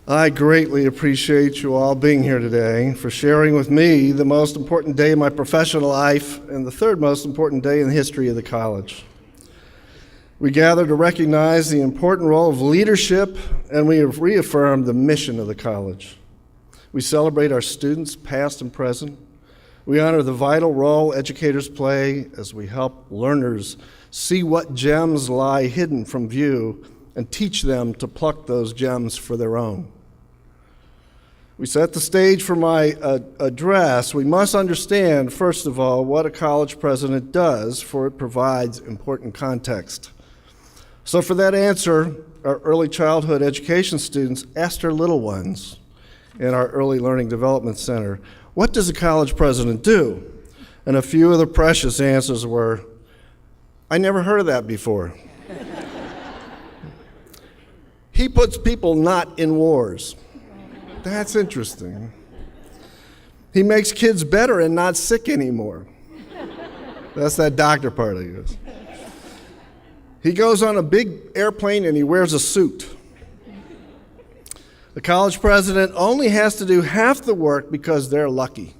I greatly appreciate you all being here today for sharing with me the most important day of my professional life and the third most important day in the history of the college. We gather to recognize the important role of leadership, and we have reaffirmed the mission of the college. We celebrate our students, past and present. We honor the vital role educators play as we help learners see what gems lie hidden from view and teach them to pluck those gems for their own. We set the stage for my address. We must understand, first of all, what a college president does, for it provides important context. So for that answer, our early childhood education students asked our little ones in our Early Learning Development Center, what does a college president do? And a few of the precious answers were, I never heard of that before. He puts people not in wars. That's interesting. He makes kids better and not sick anymore. That's that doctor part, I guess. He goes on a big airplane and he wears a suit. The college president only has to do half the work because they're lucky.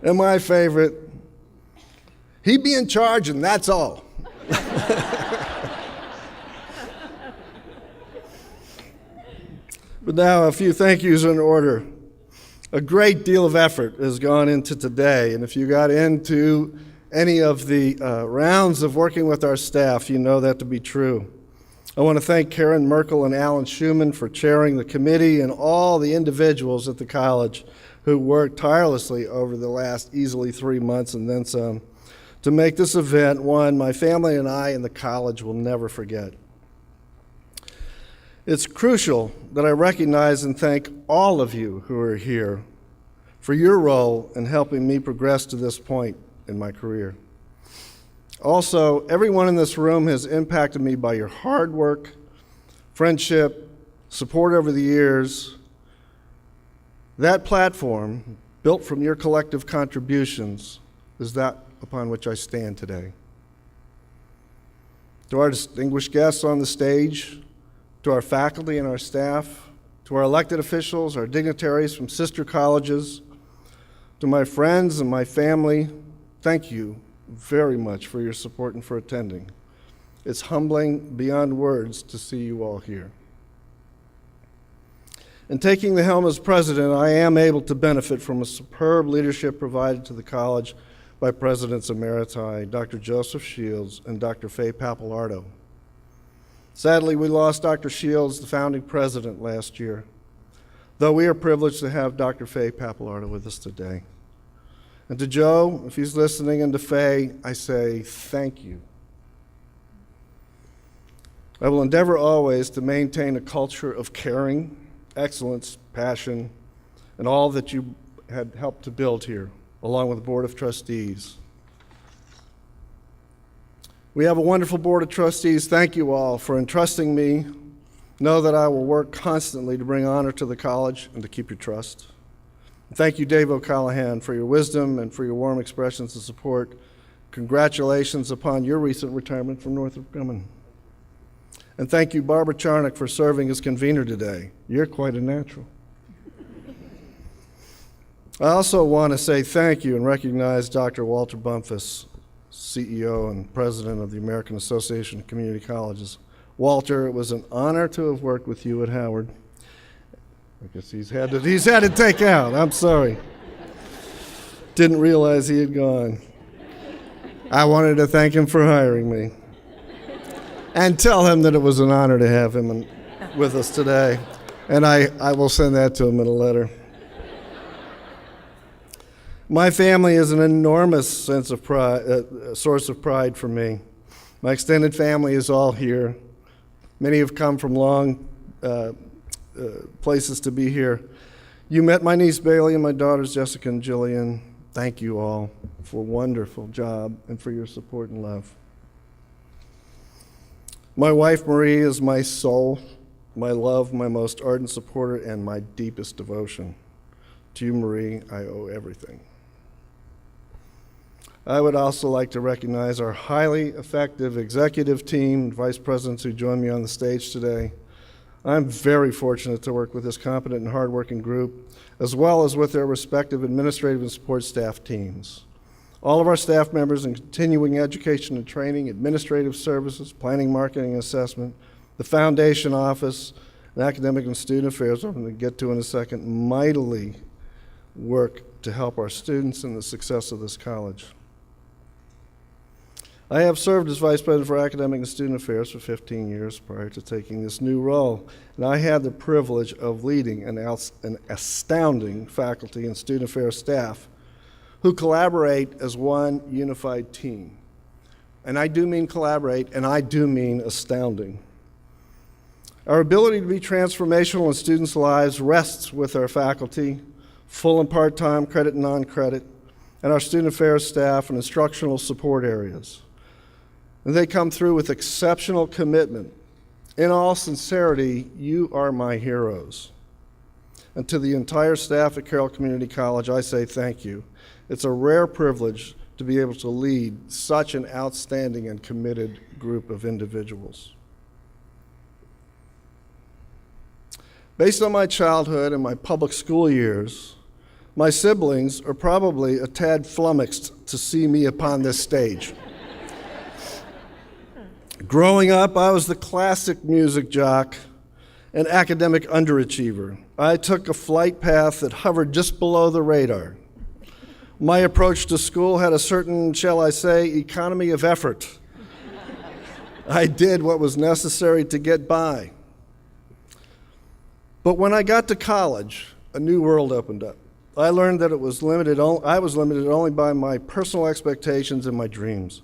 And my favorite, he'd be in charge and that's all. But now a few thank yous in order. A great deal of effort has gone into today, and if you got into any of the rounds of working with our staff, you know that to be true. I want to thank Karen Merkel and Alan Schumann for chairing the committee and all the individuals at the college who worked tirelessly over the last easily 3 months and then some to make this event one my family and I and the college will never forget. It's crucial that I recognize and thank all of you who are here for your role in helping me progress to this point in my career. Also, everyone in this room has impacted me by your hard work, friendship, support over the years. That platform, built from your collective contributions, is that upon which I stand today. To our distinguished guests on the stage, to our faculty and our staff, to our elected officials, our dignitaries from sister colleges, to my friends and my family, thank you very much for your support and for attending. It's humbling beyond words to see you all here. In taking the helm as president, I am able to benefit from a superb leadership provided to the college by Presidents Emeriti, Dr. Joseph Shields and Dr. Faye Papalardo. Sadly, we lost Dr. Shields, the founding president, last year, though we are privileged to have Dr. Faye Papalardo with us today. And to Joe, if he's listening, and to Faye, I say thank you. I will endeavor always to maintain a culture of caring, excellence, passion, and all that you had helped to build here, along with the Board of Trustees. We have a wonderful Board of Trustees. Thank you all for entrusting me. Know that I will work constantly to bring honor to the college and to keep your trust. Thank you, Dave O'Callahan, for your wisdom and for your warm expressions of support. Congratulations upon your recent retirement from Northrop Grumman. And thank you, Barbara Charnock, for serving as convener today. You're quite a natural. I also want to say thank you and recognize Dr. Walter Bumpus, CEO and President of the American Association of Community Colleges. Walter, it was an honor to have worked with you at Howard. I guess he's had to take out. I'm sorry. Didn't realize he had gone. I wanted to thank him for hiring me and tell him that it was an honor to have him with us today. And I will send that to him in a letter. My family is an enormous source of pride for me. My extended family is all here. Many have come from long places to be here. You met my niece Bailey and my daughters Jessica and Jillian. Thank you all for a wonderful job and for your support and love. My wife Marie is my soul, my love, my most ardent supporter, and my deepest devotion. To you, Marie, I owe everything. I would also like to recognize our highly effective executive team, vice presidents who join me on the stage today. I'm very fortunate to work with this competent and hardworking group, as well as with their respective administrative and support staff teams. All of our staff members in continuing education and training, administrative services, planning, marketing, and assessment, the foundation office, and academic and student affairs, I'm going to get to in a second, mightily work to help our students and the success of this college. I have served as Vice President for Academic and Student Affairs for 15 years prior to taking this new role, and I had the privilege of leading an astounding faculty and student affairs staff who collaborate as one unified team. And I do mean collaborate, and I do mean astounding. Our ability to be transformational in students' lives rests with our faculty, full and part-time, credit and non-credit, and our student affairs staff and instructional support areas. And they come through with exceptional commitment. In all sincerity, you are my heroes. And to the entire staff at Carroll Community College, I say thank you. It's a rare privilege to be able to lead such an outstanding and committed group of individuals. Based on my childhood and my public school years, my siblings are probably a tad flummoxed to see me upon this stage. Growing up, I was the classic music jock, an academic underachiever. I took a flight path that hovered just below the radar. My approach to school had a certain, shall I say, economy of effort. I did what was necessary to get by. But when I got to college, a new world opened up. I learned that I was limited only by my personal expectations and my dreams.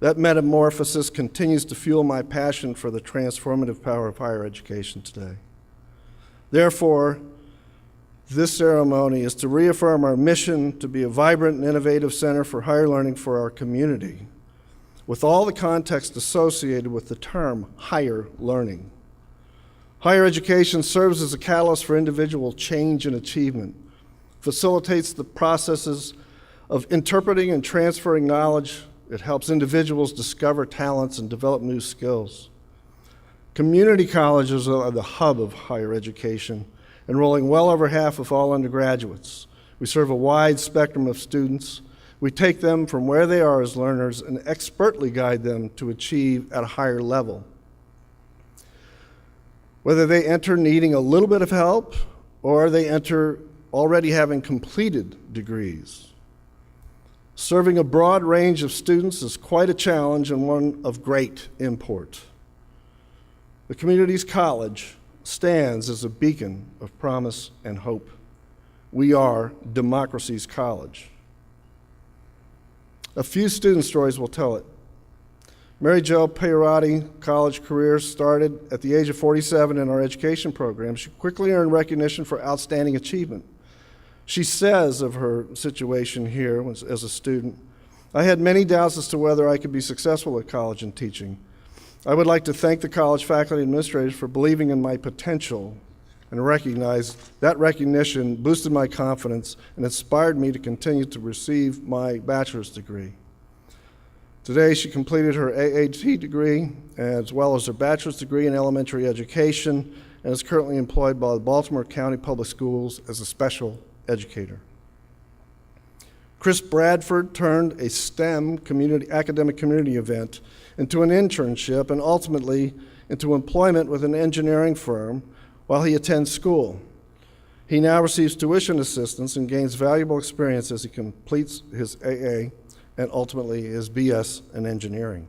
That metamorphosis continues to fuel my passion for the transformative power of higher education today. Therefore, this ceremony is to reaffirm our mission to be a vibrant and innovative center for higher learning for our community, with all the context associated with the term higher learning. Higher education serves as a catalyst for individual change and achievement, facilitates the processes of interpreting and transferring knowledge. It helps individuals discover talents and develop new skills. Community colleges are the hub of higher education, enrolling well over half of all undergraduates. We serve a wide spectrum of students. We take them from where they are as learners and expertly guide them to achieve at a higher level. Whether they enter needing a little bit of help or they enter already having completed degrees. Serving a broad range of students is quite a challenge and one of great import. The community's college stands as a beacon of promise and hope. We are democracy's college. A few student stories will tell it. Mary Jo Peyorati college career started at the age of 47 in our education program. She quickly earned recognition for outstanding achievement. She says of her situation here as a student, I had many doubts as to whether I could be successful at college and teaching. I would like to thank the college faculty and administrators for believing in my potential and recognize that recognition boosted my confidence and inspired me to continue to receive my bachelor's degree. Today, she completed her AAT degree as well as her bachelor's degree in elementary education and is currently employed by the Baltimore County Public Schools as a special educator. Chris Bradford turned a STEM academic community event into an internship and ultimately into employment with an engineering firm while he attends school. He now receives tuition assistance and gains valuable experience as he completes his AA and ultimately his BS in engineering.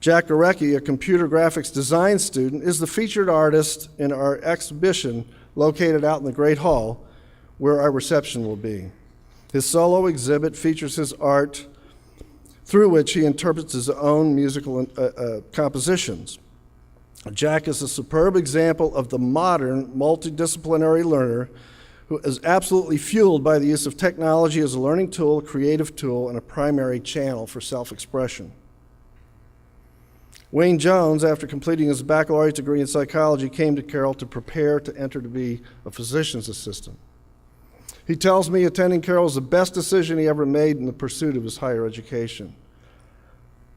Jack Gareki, a computer graphics design student, is the featured artist in our exhibition located out in the Great Hall, where our reception will be. His solo exhibit features his art through which he interprets his own musical compositions. Jack is a superb example of the modern multidisciplinary learner who is absolutely fueled by the use of technology as a learning tool, a creative tool, and a primary channel for self-expression. Wayne Jones, after completing his baccalaureate degree in psychology, came to Carroll to prepare to enter to be a physician's assistant. He tells me attending Carroll is the best decision he ever made in the pursuit of his higher education.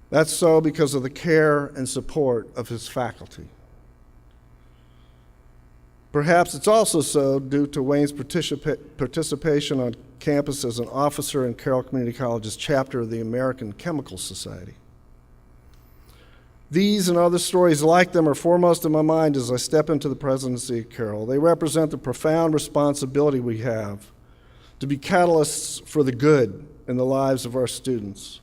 That's so because of the care and support of his faculty. Perhaps it's also so due to Wayne's participation on campus as an officer in Carroll Community College's chapter of the American Chemical Society. These and other stories like them are foremost in my mind as I step into the presidency at Carroll. They represent the profound responsibility we have to be catalysts for the good in the lives of our students.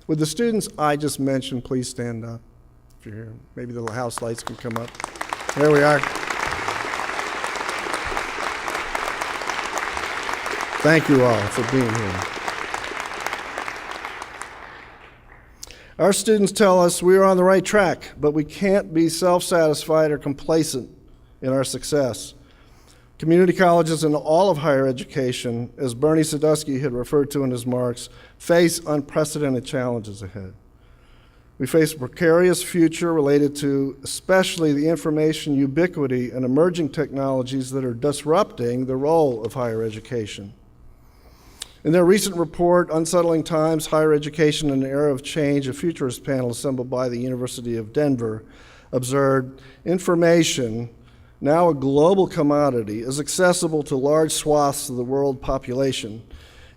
Would the students I just mentioned please stand up if you're here? Maybe the house lights can come up. There we are. Thank you all for being here. Our students tell us we are on the right track, but we can't be self-satisfied or complacent in our success. Community colleges and all of higher education, as Bernie Sadusky had referred to in his remarks, face unprecedented challenges ahead. We face a precarious future related to especially the information ubiquity and emerging technologies that are disrupting the role of higher education. In their recent report, Unsettling Times, Higher Education in an Era of Change, a futurist panel assembled by the University of Denver observed, information, now a global commodity, is accessible to large swaths of the world population.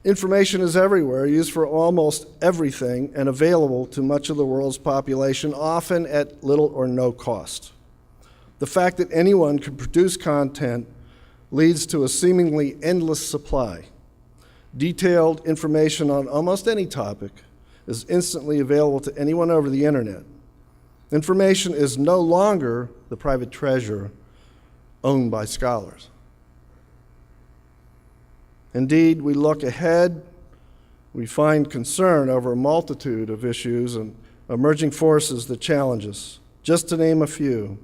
Information is everywhere, used for almost everything, and available to much of the world's population, often at little or no cost. The fact that anyone can produce content leads to a seemingly endless supply. Detailed information on almost any topic is instantly available to anyone over the internet. Information is no longer the private treasure owned by scholars. Indeed, we look ahead, we find concern over a multitude of issues and emerging forces that challenge us. Just to name a few,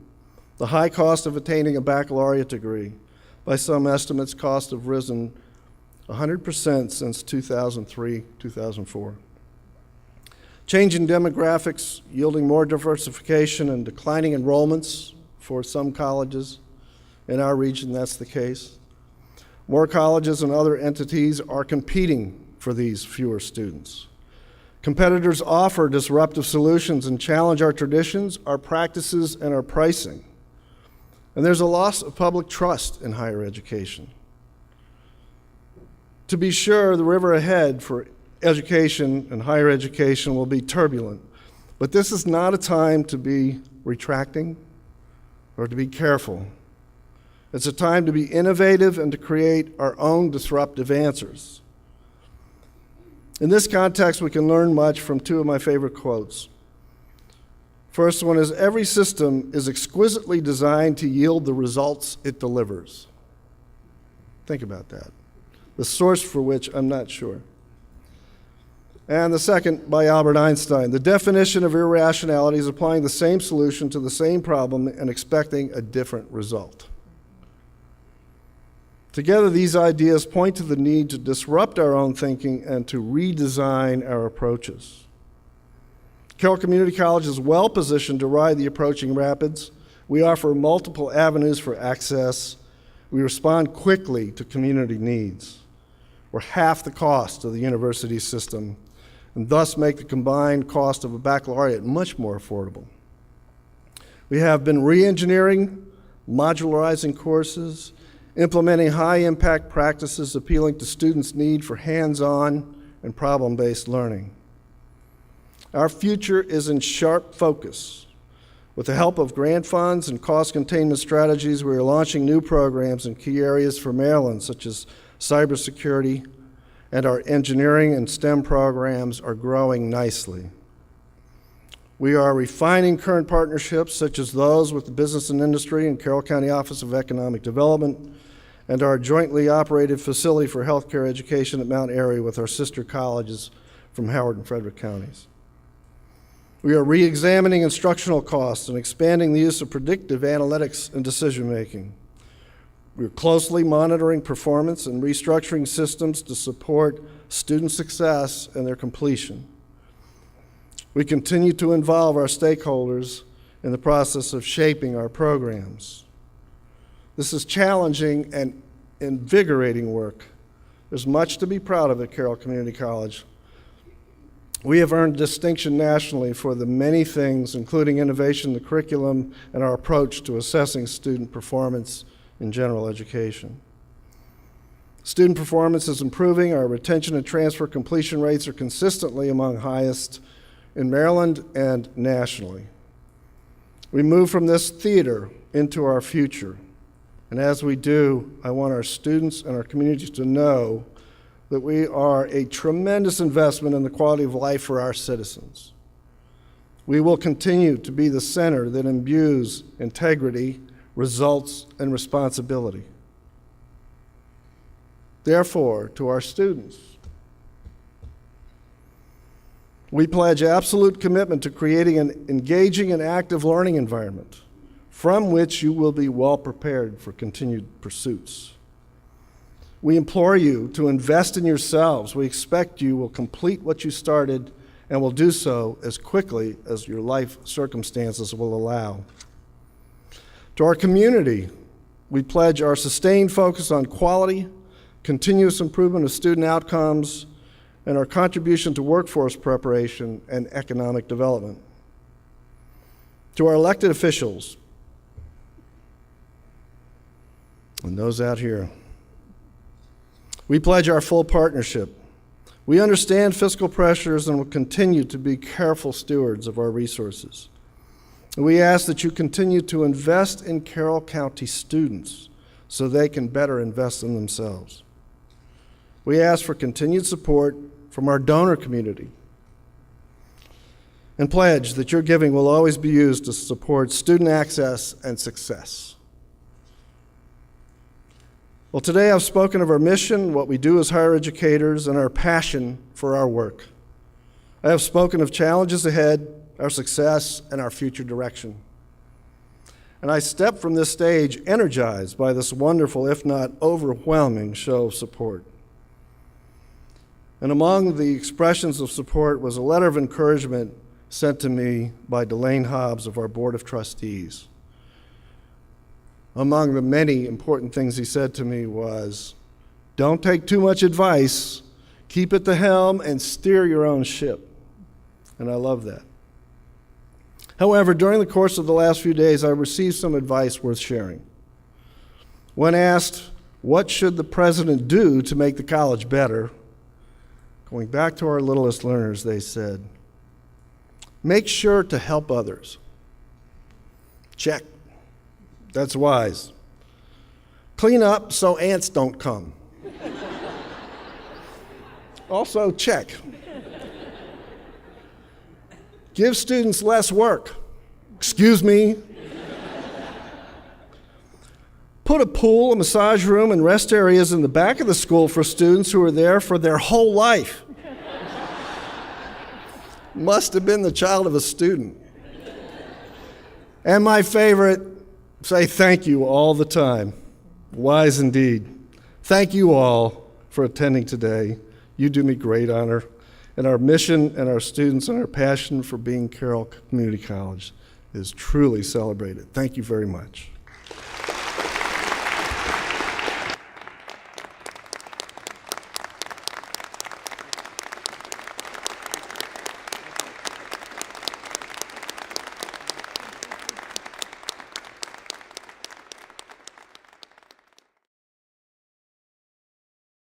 the high cost of attaining a baccalaureate degree. By some estimates, costs have risen 100% since 2003, 2004. Changing demographics yielding more diversification and declining enrollments for some colleges. In our region, that's the case. More colleges and other entities are competing for these fewer students. Competitors offer disruptive solutions and challenge our traditions, our practices, and our pricing. And there's a loss of public trust in higher education. To be sure, the river ahead for education and higher education will be turbulent, but this is not a time to be retracting or to be careful. It's a time to be innovative and to create our own disruptive answers. In this context, we can learn much from two of my favorite quotes. First one is, every system is exquisitely designed to yield the results it delivers. Think about that. The source for which I'm not sure. And the second by Albert Einstein. The definition of irrationality is applying the same solution to the same problem and expecting a different result. Together, these ideas point to the need to disrupt our own thinking and to redesign our approaches. Carroll Community College is well positioned to ride the approaching rapids. We offer multiple avenues for access. We respond quickly to community needs. We're half the cost of the university system, and thus make the combined cost of a baccalaureate much more affordable. We have been re-engineering, modularizing courses, implementing high-impact practices appealing to students' need for hands-on and problem-based learning. Our future is in sharp focus. With the help of grant funds and cost containment strategies, we are launching new programs in key areas for Maryland, such as cybersecurity, and our engineering and STEM programs are growing nicely. We are refining current partnerships, such as those with the business and industry and Carroll County Office of Economic Development, and our jointly operated facility for healthcare education at Mount Airy with our sister colleges from Howard and Frederick counties. We are re-examining instructional costs and expanding the use of predictive analytics in decision-making. We're closely monitoring performance and restructuring systems to support student success and their completion. We continue to involve our stakeholders in the process of shaping our programs. This is challenging and invigorating work, There's much to be proud of at Carroll Community College. We have earned distinction nationally for the many things, including innovation in the curriculum and our approach to assessing student performance in general education. Student performance is improving. Our retention and transfer completion rates are consistently among highest in Maryland and nationally. We move from this theater into our future. And as we do, I want our students and our communities to know that we are a tremendous investment in the quality of life for our citizens. We will continue to be the center that imbues integrity, results, and responsibility. Therefore, to our students, we pledge absolute commitment to creating an engaging and active learning environment from which you will be well prepared for continued pursuits. We implore you to invest in yourselves. We expect you will complete what you started and will do so as quickly as your life circumstances will allow. To our community, we pledge our sustained focus on quality, continuous improvement of student outcomes, and our contribution to workforce preparation and economic development. To our elected officials, and those out here, we pledge our full partnership. We understand fiscal pressures and will continue to be careful stewards of our resources. And we ask that you continue to invest in Carroll County students so they can better invest in themselves. We ask for continued support from our donor community and pledge that your giving will always be used to support student access and success. Well, today I've spoken of our mission, what we do as higher educators, and our passion for our work. I have spoken of challenges ahead, our success, and our future direction. And I step from this stage energized by this wonderful, if not overwhelming, show of support. And among the expressions of support was a letter of encouragement sent to me by Delane Hobbs of our Board of Trustees. Among the many important things he said to me was, don't take too much advice, keep at the helm, and steer your own ship. And I love that. However, during the course of the last few days, I received some advice worth sharing. When asked, what should the president do to make the college better? Going back to our littlest learners, they said, make sure to help others. Check. That's wise. Clean up so ants don't come. Also, check. Give students less work. Excuse me. Put a pool, a massage room, and rest areas in the back of the school for students who are there for their whole life. Must have been the child of a student. And my favorite, say thank you all the time. Wise indeed. Thank you all for attending today. You do me great honor. And our mission and our students and our passion for being Carroll Community College is truly celebrated. Thank you very much.